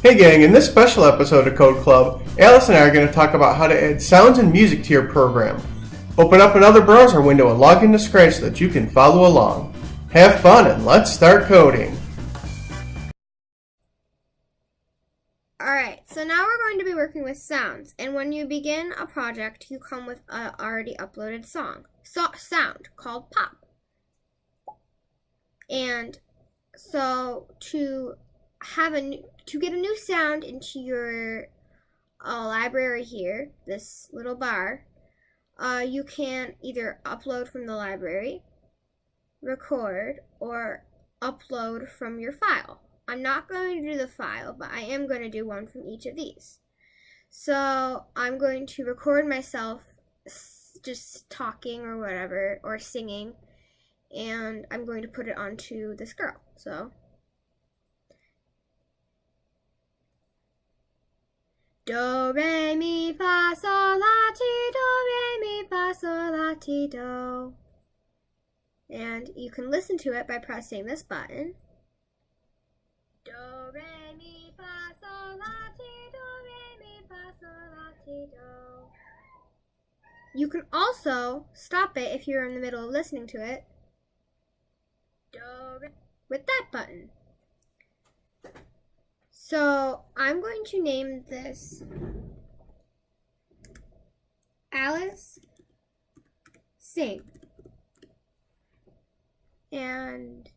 Hey gang, in this special episode of Code Club, Alice and I are going to talk about how to add sounds and music to your program. Open up another browser window and log into Scratch so that you can follow along. Have fun and let's start coding. Alright, so now we're going to be working with sounds, and when you begin a project, you come with an already uploaded sound called pop. And so to get a new sound into your library here, this little bar, you can either upload from the library, record, or upload from your file. I'm not going to do the file, but I am going to do one from each of these. So I'm going to record myself just talking or whatever, or singing, and I'm going to put it onto this girl. So do, re, mi, fa, sol, la, ti, do, re, mi, fa, sol, la, ti, do. And you can listen to it by pressing this button. Do, re, mi, fa, sol, la, ti, do, re, mi, fa, sol, la, ti, do. You can also stop it if you're in the middle of listening to it. Do, re, with that button. So I'm going to name this Alice Sing. And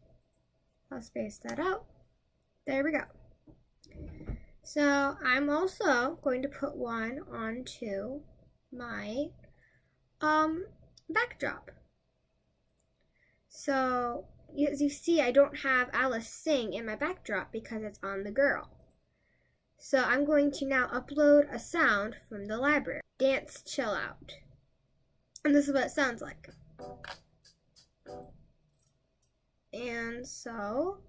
I'll space that out. There we go. So I'm also going to put one onto my backdrop. So as you see, I don't have Alice Sing in my backdrop because it's on the girl. So I'm going to now upload a sound from the library. Dance Chill Out. And this is what it sounds like. And so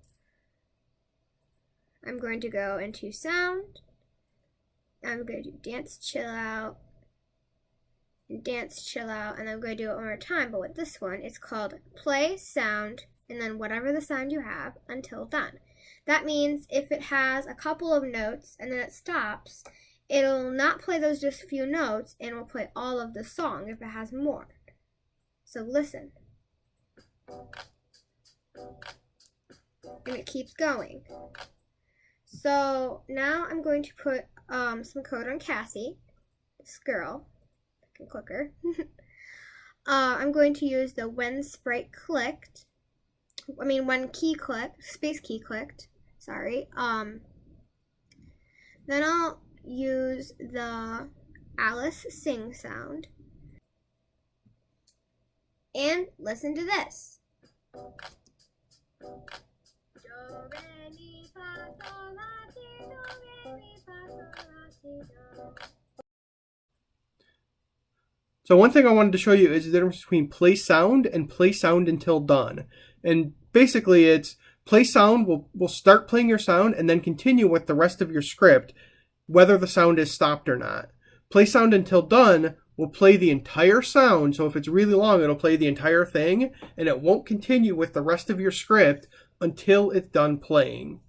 I'm going to go into sound. I'm going to do dance chill out, and dance chill out, and I'm going to do it one more time, but with this one, it's called play sound, and then whatever the sound you have until done. That means if it has a couple of notes and then it stops, it'll not play those just few notes, and it will play all of the song if it has more. So listen. And it keeps going. So now I'm going to put some code on Cassie, this girl. I can click her. I'm going to use the when key clicked, space key clicked, sorry. Then I'll use the Alice Sing sound. And listen to this. Do, re, mi, fa, sol, la, ti, do, re, mi, fa, sol, la, ti, do. So one thing I wanted to show you is the difference between play sound and play sound until done. And basically it's play sound will start playing your sound and then continue with the rest of your script whether the sound is stopped or not. Play sound until done will play the entire sound, so if it's really long it'll play the entire thing and it won't continue with the rest of your script until it's done playing.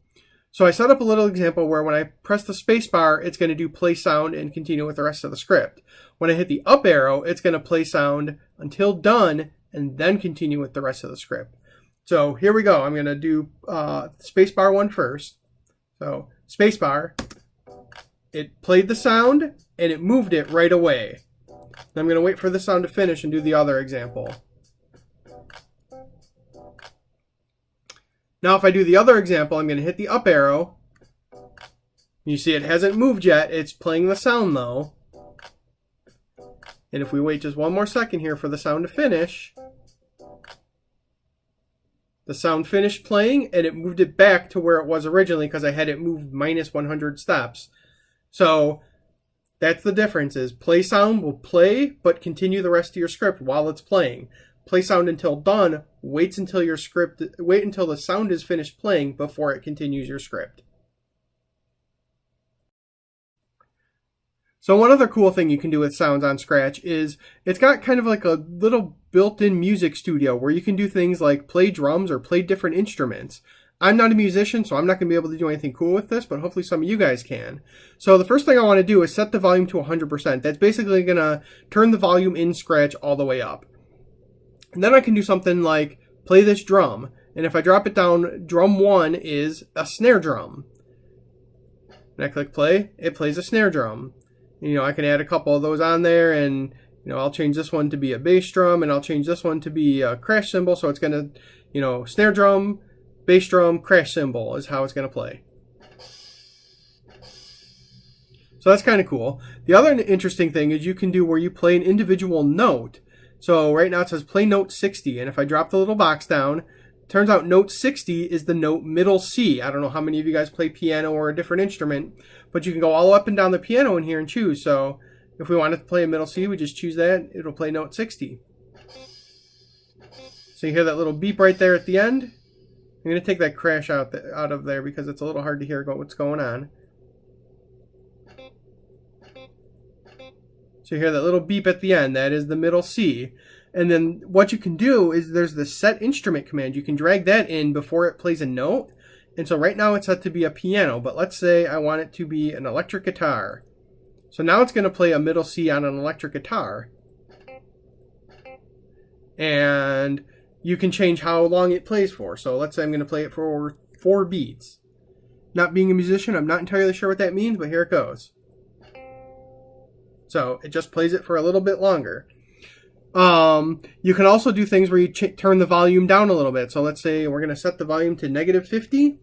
So I set up a little example where when I press the space bar, it's going to do play sound and continue with the rest of the script. When I hit the up arrow, it's going to play sound until done and then continue with the rest of the script. So here we go. I'm going to do space bar one first. So space bar, it played the sound and it moved it right away. I'm going to wait for the sound to finish and do the other example. Now if I do the other example, I'm going to hit the up arrow. You see it hasn't moved yet. It's playing the sound though. And if we wait just one more second here for the sound to finish, the sound finished playing and it moved it back to where it was originally because I had it moved minus 100 steps. So that's the difference, is play sound will play but continue the rest of your script while it's playing. Play sound until done wait until the sound is finished playing before it continues your script. So one other cool thing you can do with sounds on Scratch is it's got kind of like a little built-in music studio where you can do things like play drums or play different instruments. I'm not a musician, so I'm not going to be able to do anything cool with this, but hopefully some of you guys can. So the first thing I want to do is set the volume to 100%. That's basically going to turn the volume in Scratch all the way up. And then I can do something like play this drum. And if I drop it down, drum 1 is a snare drum. And I click play, it plays a snare drum. And, I can add a couple of those on there, and I'll change this one to be a bass drum, and I'll change this one to be a crash cymbal. So it's going to, snare drum, bass drum, crash cymbal is how it's going to play. So that's kind of cool. The other interesting thing is you can do where you play an individual note. So right now it says play note 60, and if I drop the little box down, turns out note 60 is the note middle C. I don't know how many of you guys play piano or a different instrument, but you can go all up and down the piano in here and choose. So if we wanted to play a middle C, we just choose that. It'll play note 60. So you hear that little beep right there at the end. I'm going to take that crash out of there because it's a little hard to hear what's going on. So you hear that little beep at the end. That is the middle C. And then what you can do is there's the set instrument command. You can drag that in before it plays a note. And so right now it's set to be a piano, but let's say I want it to be an electric guitar. So now it's going to play a middle C on an electric guitar. And you can change how long it plays for. So let's say I'm going to play it for 4 beats. Not being a musician, I'm not entirely sure what that means, but here it goes. So it just plays it for a little bit longer. You can also do things where you turn the volume down a little bit. So let's say we're going to set the volume to -50.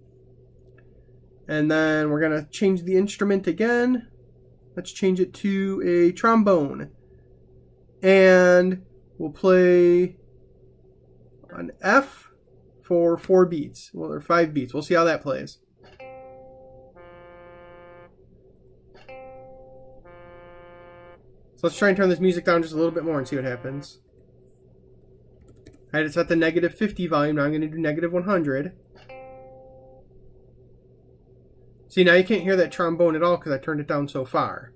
And then we're going to change the instrument again. Let's change it to a trombone. And we'll play an F for 4 beats. Well, or 5 beats. We'll see how that plays. So let's try and turn this music down just a little bit more and see what happens. I had it set to -50 volume. Now I'm going to do -100. See, now you can't hear that trombone at all because I turned it down so far.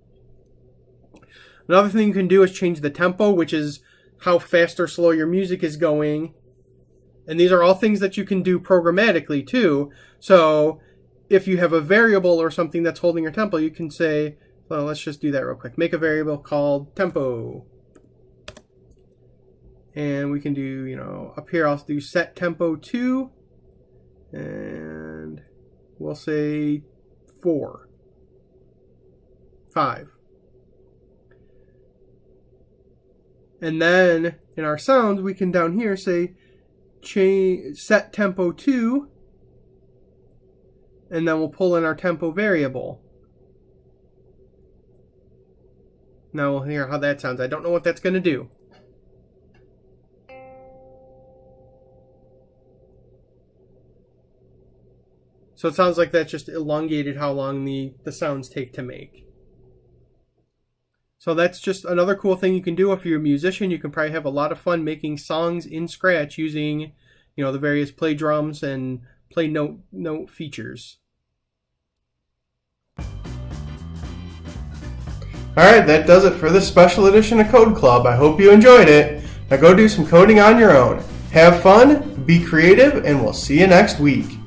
Another thing you can do is change the tempo, which is how fast or slow your music is going. And these are all things that you can do programmatically too. So if you have a variable or something that's holding your tempo, you can say, well, let's just do that real quick. Make a variable called tempo. And we can do, up here I'll do set tempo 2. And we'll say 4. 5. And then in our sounds, we can down here say set tempo 2. And then we'll pull in our tempo variable. Now we'll hear how that sounds. I don't know what that's going to do. So it sounds like that just elongated how long the sounds take to make. So that's just another cool thing you can do. If you're a musician, you can probably have a lot of fun making songs in Scratch using, the various play drums and play note features. Alright, that does it for this special edition of Code Club. I hope you enjoyed it. Now go do some coding on your own. Have fun, be creative, and we'll see you next week.